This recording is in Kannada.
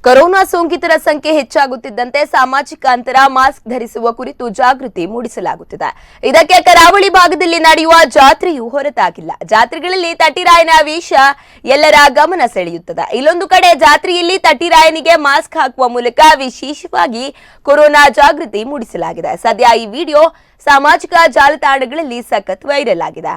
ಕೊರೋನಾ ಸೋಂಕಿತರ ಸಂಖ್ಯೆ ಹೆಚ್ಚಾಗುತ್ತಿದ್ದಂತೆ ಸಾಮಾಜಿಕ ಅಂತರ ಮಾಸ್ಕ್ ಧರಿಸುವ ಕುರಿತು ಜಾಗೃತಿ ಮೂಡಿಸಲಾಗುತ್ತಿದೆ. ಇದಕ್ಕೆ ಕರಾವಳಿ ಭಾಗದಲ್ಲಿ ನಡೆಯುವ ಜಾತ್ರೆಯೂ ಹೊರತಾಗಿಲ್ಲ. ಜಾತ್ರೆಗಳಲ್ಲಿ ತಟ್ಟಿರಾಯನ ವೇಷ ಎಲ್ಲರ ಗಮನ ಸೆಳೆಯುತ್ತದೆ. ಇಲ್ಲೊಂದು ಕಡೆ ಜಾತ್ರೆಯಲ್ಲಿ ತಟ್ಟಿರಾಯನಿಗೆ ಮಾಸ್ಕ್ ಹಾಕುವ ಮೂಲಕ ವಿಶೇಷವಾಗಿ ಕೊರೋನಾ ಜಾಗೃತಿ ಮೂಡಿಸಲಾಗಿದೆ. ಸದ್ಯ ಈ ವಿಡಿಯೋ ಸಾಮಾಜಿಕ ಜಾಲತಾಣಗಳಲ್ಲಿ ಸಖತ್ ವೈರಲ್ ಆಗಿದೆ.